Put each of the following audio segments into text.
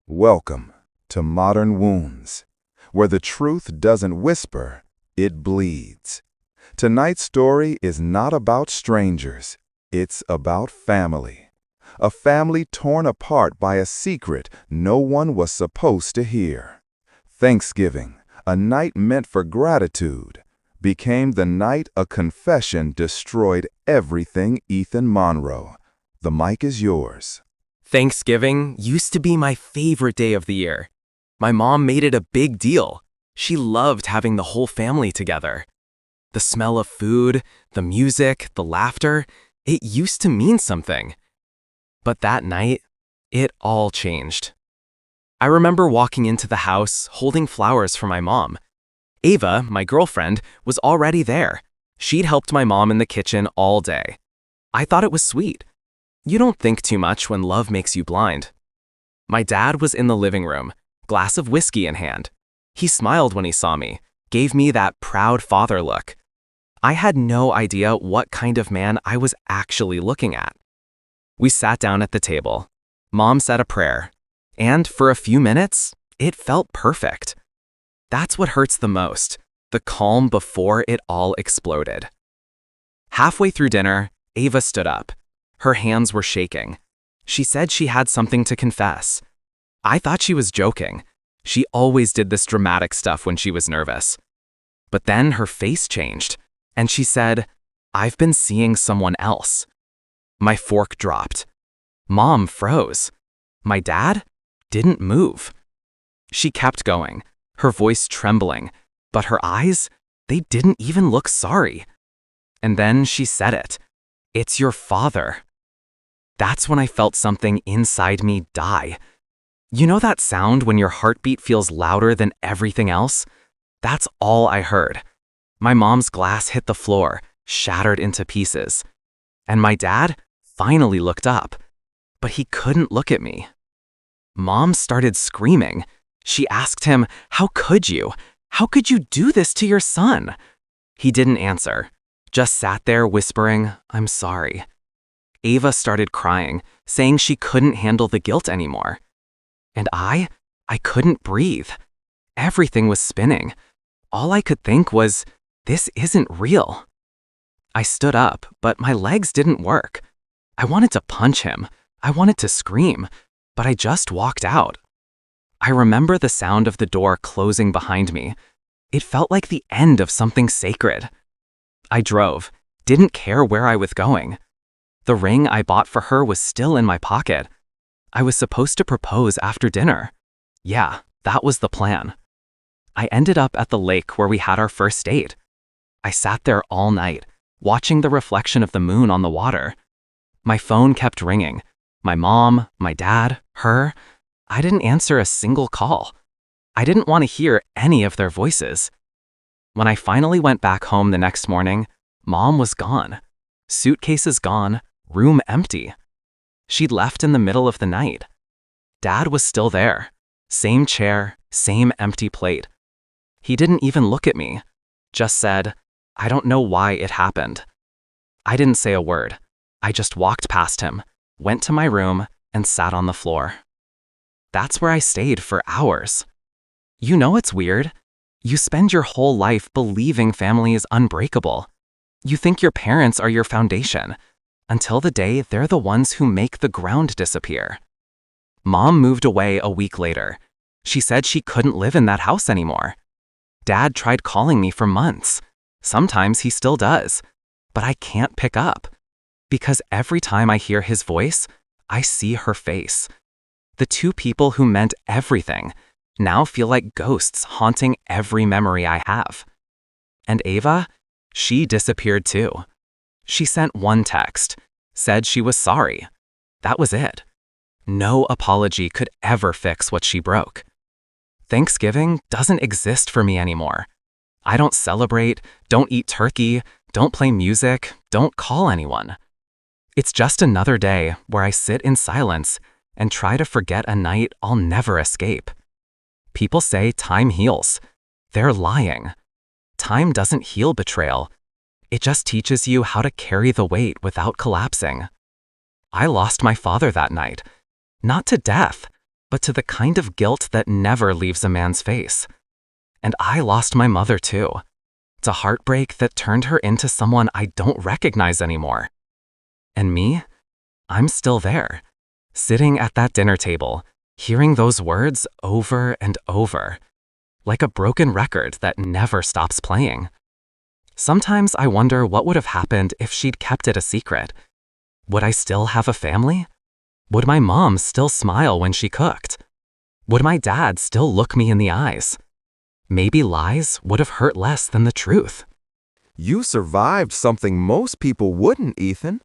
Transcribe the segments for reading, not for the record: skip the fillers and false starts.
Welcome to Modern Wounds, where the truth doesn't whisper, it bleeds. Tonight's story is not about strangers, it's about family. A family torn apart by a secret no one was supposed to hear. Thanksgiving, a night meant for gratitude, became the night a confession destroyed everything. Ethan Monroe. The mic is yours. Thanksgiving used to be my favorite day of the year. My mom made it a big deal. She loved having the whole family together. The smell of food, the music, the laughter, it used to mean something. But that night, it all changed. I remember walking into the house holding flowers for my mom. Ava, my girlfriend, was already there. She'd helped my mom in the kitchen all day. I thought it was sweet. You don't think too much when love makes you blind. My dad was in the living room, glass of whiskey in hand. He smiled when he saw me, gave me that proud father look. I had no idea what kind of man I was actually looking at. We sat down at the table. Mom said a prayer, and for a few minutes, it felt perfect. That's what hurts the most, the calm before it all exploded. Halfway through dinner, Ava stood up. Her hands were shaking. She said she had something to confess. I thought she was joking. She always did this dramatic stuff when she was nervous. But then her face changed, and she said, "I've been seeing someone else." My fork dropped. Mom froze. My dad didn't move. She kept going, her voice trembling, but her eyes, they didn't even look sorry. And then she said it. "It's your father." That's when I felt something inside me die. You know that sound when your heartbeat feels louder than everything else? That's all I heard. My mom's glass hit the floor, shattered into pieces. And my dad finally looked up, but he couldn't look at me. Mom started screaming. She asked him, "How could you? How could you do this to your son?" He didn't answer, just sat there whispering, "I'm sorry." Ava started crying, saying she couldn't handle the guilt anymore. And I couldn't breathe. Everything was spinning. All I could think was, this isn't real. I stood up, but my legs didn't work. I wanted to punch him. I wanted to scream, but I just walked out. I remember the sound of the door closing behind me. It felt like the end of something sacred. I drove, didn't care where I was going. The ring I bought for her was still in my pocket. I was supposed to propose after dinner. Yeah, that was the plan. I ended up at the lake where we had our first date. I sat there all night, watching the reflection of the moon on the water. My phone kept ringing. My mom, my dad, her. I didn't answer a single call. I didn't want to hear any of their voices. When I finally went back home the next morning, Mom was gone. Suitcases gone, room empty. She'd left in the middle of the night. Dad was still there. Same chair, same empty plate. He didn't even look at me. Just said, "I don't know why it happened." I didn't say a word. I just walked past him, went to my room, and sat on the floor. That's where I stayed for hours. You know it's weird. You spend your whole life believing family is unbreakable. You think your parents are your foundation, until the day they're the ones who make the ground disappear. Mom moved away a week later. She said she couldn't live in that house anymore. Dad tried calling me for months. Sometimes he still does, but I can't pick up. Because every time I hear his voice, I see her face. The two people who meant everything now feel like ghosts haunting every memory I have. And Ava, she disappeared too. She sent one text, said she was sorry. That was it. No apology could ever fix what she broke. Thanksgiving doesn't exist for me anymore. I don't celebrate, don't eat turkey, don't play music, don't call anyone. It's just another day where I sit in silence and try to forget a night I'll never escape. People say time heals. They're lying. Time doesn't heal betrayal. It just teaches you how to carry the weight without collapsing. I lost my father that night. Not to death, but to the kind of guilt that never leaves a man's face. And I lost my mother too. It's a heartbreak that turned her into someone I don't recognize anymore. And me? I'm still there, sitting at that dinner table, hearing those words over and over, like a broken record that never stops playing. Sometimes I wonder what would have happened if she'd kept it a secret. Would I still have a family? Would my mom still smile when she cooked? Would my dad still look me in the eyes? Maybe lies would have hurt less than the truth. You survived something most people wouldn't, Ethan.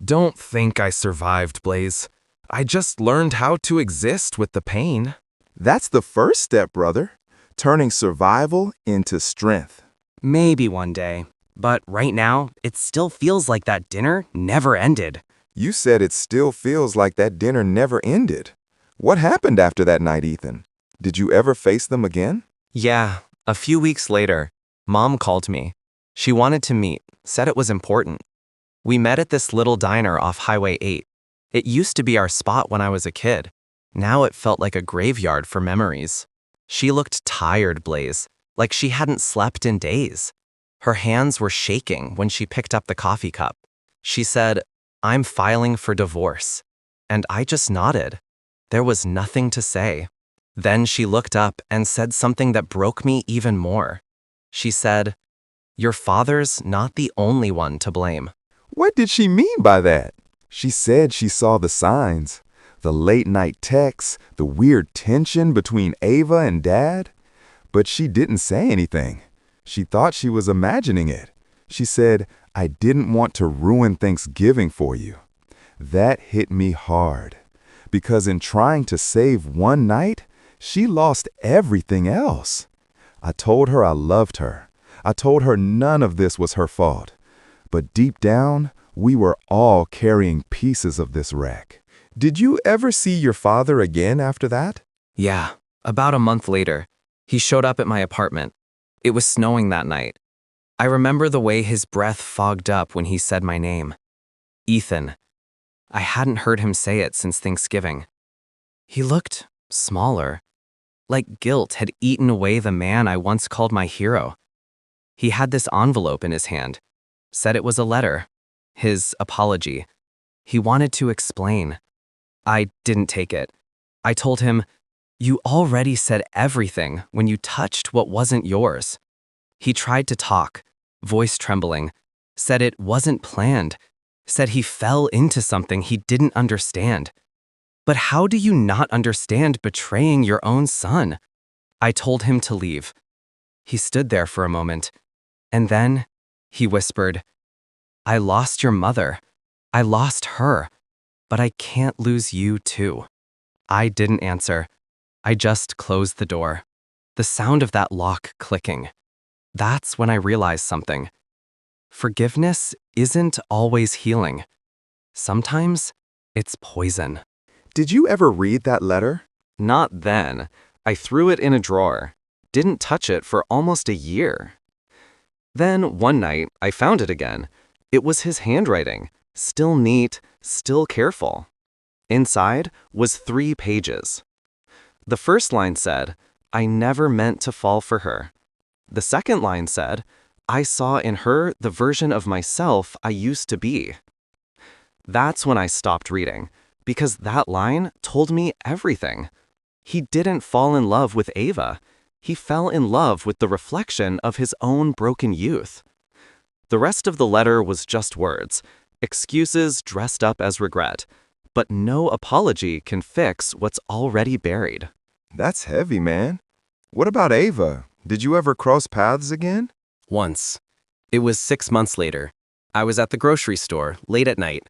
Don't think I survived, Blaze. I just learned how to exist with the pain. That's the first step, brother. Turning survival into strength. Maybe one day. But right now, it still feels like that dinner never ended. You said it still feels like that dinner never ended. What happened after that night, Ethan? Did you ever face them again? Yeah, a few weeks later, Mom called me. She wanted to meet, said it was important. We met at this little diner off Highway 8. It used to be our spot when I was a kid. Now it felt like a graveyard for memories. She looked tired, Blaze, like she hadn't slept in days. Her hands were shaking when she picked up the coffee cup. She said, "I'm filing for divorce." And I just nodded. There was nothing to say. Then she looked up and said something that broke me even more. She said, "Your father's not the only one to blame." What did she mean by that? She said she saw the signs. The late-night texts, the weird tension between Ava and Dad. But she didn't say anything. She thought she was imagining it. She said, "I didn't want to ruin Thanksgiving for you." That hit me hard. Because in trying to save one night, she lost everything else. I told her I loved her. I told her none of this was her fault. But deep down, we were all carrying pieces of this wreck. Did you ever see your father again after that? Yeah, about a month later, he showed up at my apartment. It was snowing that night. I remember the way his breath fogged up when he said my name. Ethan. I hadn't heard him say it since Thanksgiving. He looked smaller, like guilt had eaten away the man I once called my hero. He had this envelope in his hand, said it was a letter, his apology. He wanted to explain. I didn't take it. I told him, "You already said everything when you touched what wasn't yours." He tried to talk, voice trembling, said it wasn't planned, said he fell into something he didn't understand. But how do you not understand betraying your own son? I told him to leave. He stood there for a moment, and then he whispered, "I lost your mother. I lost her, but I can't lose you too." I didn't answer. I just closed the door. The sound of that lock clicking. That's when I realized something. Forgiveness isn't always healing. Sometimes it's poison. Did you ever read that letter? Not then. I threw it in a drawer. Didn't touch it for almost a year. Then one night, I found it again. It was his handwriting, still neat, still careful. Inside was 3 pages. The first line said, "I never meant to fall for her." The second line said, "I saw in her the version of myself I used to be." That's when I stopped reading, because that line told me everything. He didn't fall in love with Ava. He fell in love with the reflection of his own broken youth. The rest of the letter was just words, excuses dressed up as regret, but no apology can fix what's already buried. That's heavy, man. What about Ava? Did you ever cross paths again? Once. It was 6 months later. I was at the grocery store, late at night.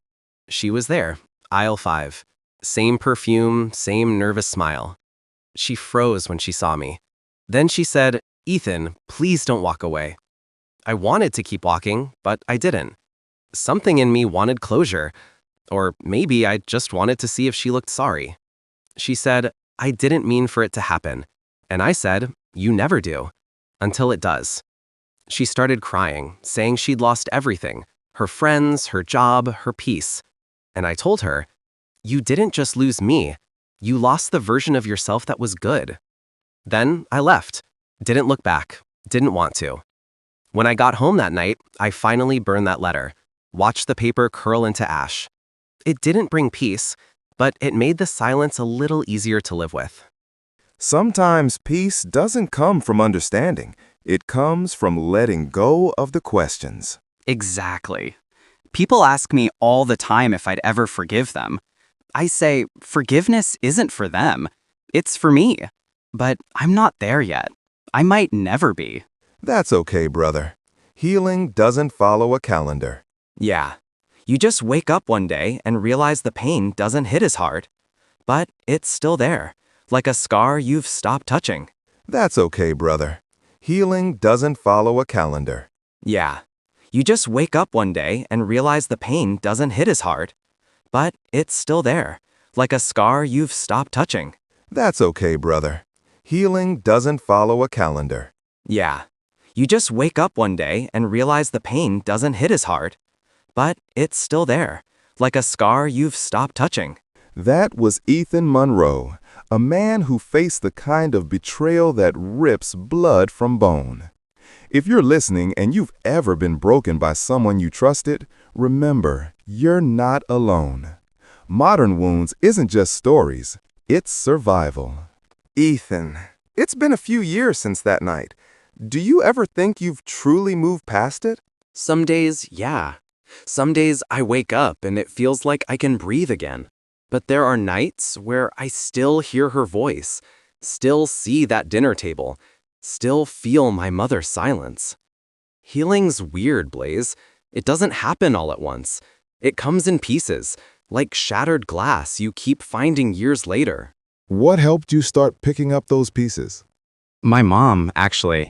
She was there, aisle 5. Same perfume, same nervous smile. She froze when she saw me. Then she said, "Ethan, please don't walk away." I wanted to keep walking, but I didn't. Something in me wanted closure, or maybe I just wanted to see if she looked sorry. She said, "I didn't mean for it to happen." And I said, "You never do, until it does." She started crying, saying she'd lost everything, her friends, her job, her peace. And I told her, "You didn't just lose me, You lost the version of yourself that was good. Then I left. Didn't look back. Didn't want to. When I got home that night, I finally burned that letter, watched the paper curl into ash. It didn't bring peace, but it made the silence a little easier to live with. Sometimes peace doesn't come from understanding. It comes from letting go of the questions. Exactly. People ask me all the time if I'd ever forgive them. I say, forgiveness isn't for them. It's for me. But I'm not there yet. I might never be. That's okay, brother. Healing doesn't follow a calendar. Yeah. You just wake up one day and realize the pain doesn't hit as hard. But it's still there, like a scar you've stopped touching. That's okay, brother. Healing doesn't follow a calendar. Yeah. You just wake up one day and realize the pain doesn't hit as hard. But it's still there, like a scar you've stopped touching. That's okay, brother. Healing doesn't follow a calendar. Yeah. You just wake up one day and realize the pain doesn't hit as hard. But it's still there, like a scar you've stopped touching. That was Ethan Monroe, a man who faced the kind of betrayal that rips blood from bone. If you're listening and you've ever been broken by someone you trusted, remember, you're not alone. Modern Wounds isn't just stories, it's survival. Ethan, it's been a few years since that night. Do you ever think you've truly moved past it? Some days, yeah. Some days I wake up and it feels like I can breathe again. But there are nights where I still hear her voice, still see that dinner table, still feel my mother's silence. Healing's weird, Blaze. It doesn't happen all at once. It comes in pieces, like shattered glass you keep finding years later. What helped you start picking up those pieces? My mom, actually.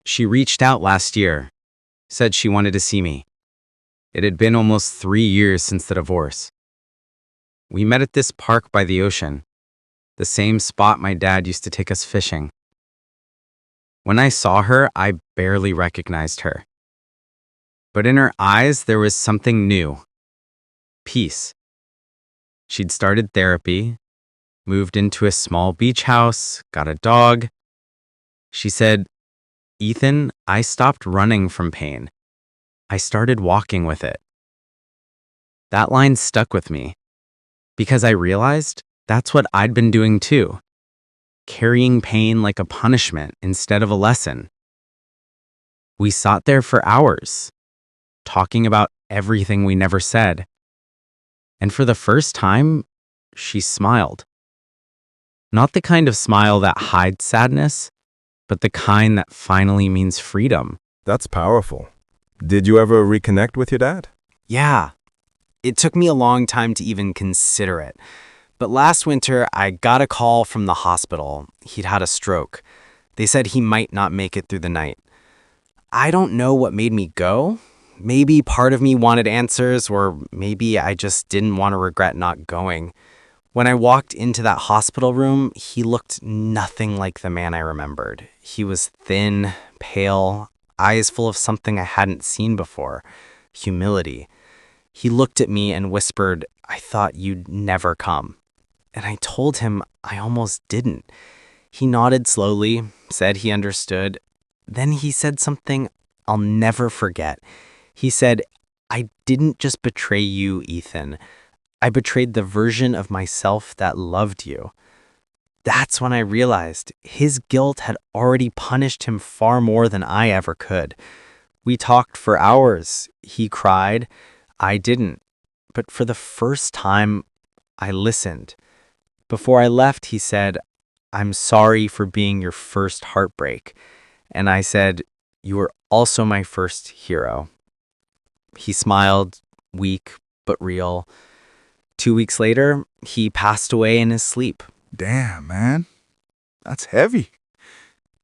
She reached out last year, said she wanted to see me. It had been almost 3 years since the divorce. We met at this park by the ocean, the same spot my dad used to take us fishing. When I saw her, I barely recognized her. But in her eyes, there was something new. Peace. She'd started therapy, moved into a small beach house, got a dog. She said, "Ethan, I stopped running from pain. I started walking with it." That line stuck with me because I realized that's what I'd been doing too, carrying pain like a punishment instead of a lesson. We sat there for hours, talking about everything we never said. And for the first time, she smiled. Not the kind of smile that hides sadness, but the kind that finally means freedom. That's powerful. Did you ever reconnect with your dad? Yeah. It took me a long time to even consider it. But last winter, I got a call from the hospital. He'd had a stroke. They said he might not make it through the night. I don't know what made me go. Maybe part of me wanted answers, or maybe I just didn't want to regret not going. When I walked into that hospital room, he looked nothing like the man I remembered. He was thin, pale, eyes full of something I hadn't seen before, humility. He looked at me and whispered, "I thought you'd never come." And I told him I almost didn't. He nodded slowly, said he understood. Then he said something I'll never forget. He said, "I didn't just betray you, Ethan. I betrayed the version of myself that loved you." That's when I realized his guilt had already punished him far more than I ever could. We talked for hours. He cried. I didn't. But for the first time, I listened. Before I left, he said, "I'm sorry for being your first heartbreak." And I said, "You were also my first hero." He smiled, weak but real. 2 weeks later, he passed away in his sleep. Damn, man. That's heavy.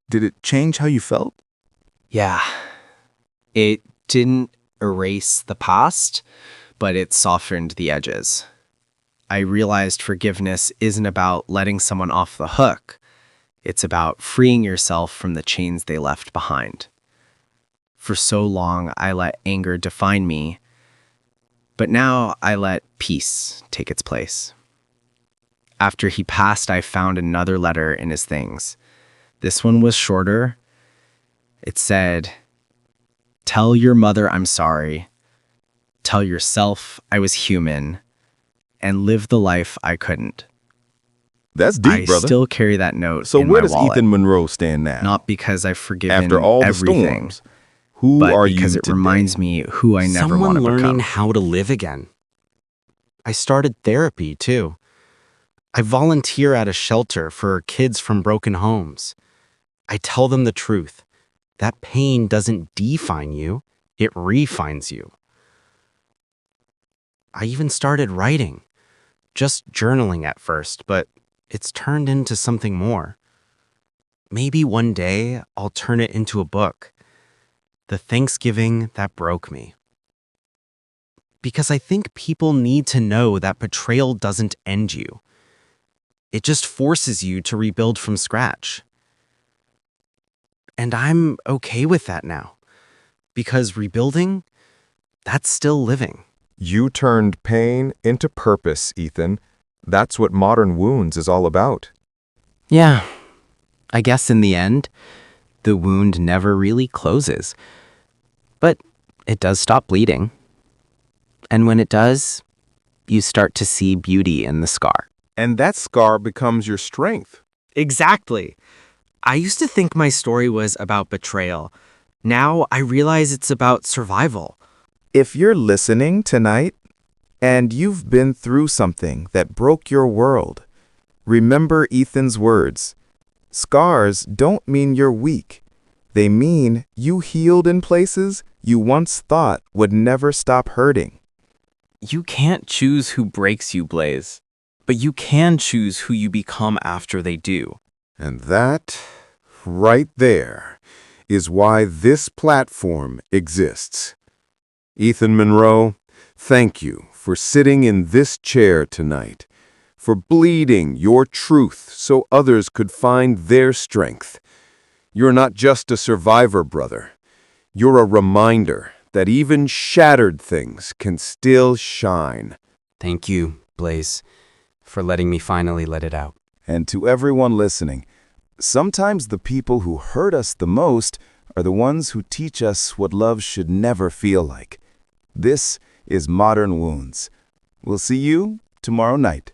Did it change how you felt? Yeah. It didn't erase the past, but it softened the edges. I realized forgiveness isn't about letting someone off the hook. It's about freeing yourself from the chains they left behind. For so long, I let anger define me, but now I let peace take its place. After he passed, I found another letter in his things. This one was shorter. It said, "Tell your mother I'm sorry. Tell yourself I was human. And live the life I couldn't." That's I deep, brother. still carry that note So in where my does wallet. Ethan Monroe stand now? Not because I've forgiven After all the everything, storms, who but are because you it today? reminds me who I never want Someone to learning become. how to live again. I started therapy, too. I volunteer at a shelter for kids from broken homes. I tell them the truth. That pain doesn't define you, it refines you. I even started writing. Just journaling at first, but it's turned into something more. Maybe one day I'll turn it into a book. The Thanksgiving that broke me. Because I think people need to know that betrayal doesn't end you. It just forces you to rebuild from scratch. And I'm okay with that now. Because rebuilding, that's still living. You turned pain into purpose, Ethan. That's what Modern Wounds is all about. Yeah, I guess in the end, the wound never really closes. But it does stop bleeding. And when it does, you start to see beauty in the scar. And that scar becomes your strength. Exactly. I used to think my story was about betrayal. Now I realize it's about survival. If you're listening tonight and you've been through something that broke your world, remember Ethan's words. Scars don't mean you're weak. They mean you healed in places you once thought would never stop hurting. You can't choose who breaks you, Blaze, but you can choose who you become after they do. And that, right there, is why this platform exists. Ethan Monroe, thank you for sitting in this chair tonight, for bleeding your truth so others could find their strength. You're not just a survivor, brother. You're a reminder that even shattered things can still shine. Thank you, Blaze, for letting me finally let it out. And to everyone listening, sometimes the people who hurt us the most are the ones who teach us what love should never feel like. This is Modern Wounds. We'll see you tomorrow night.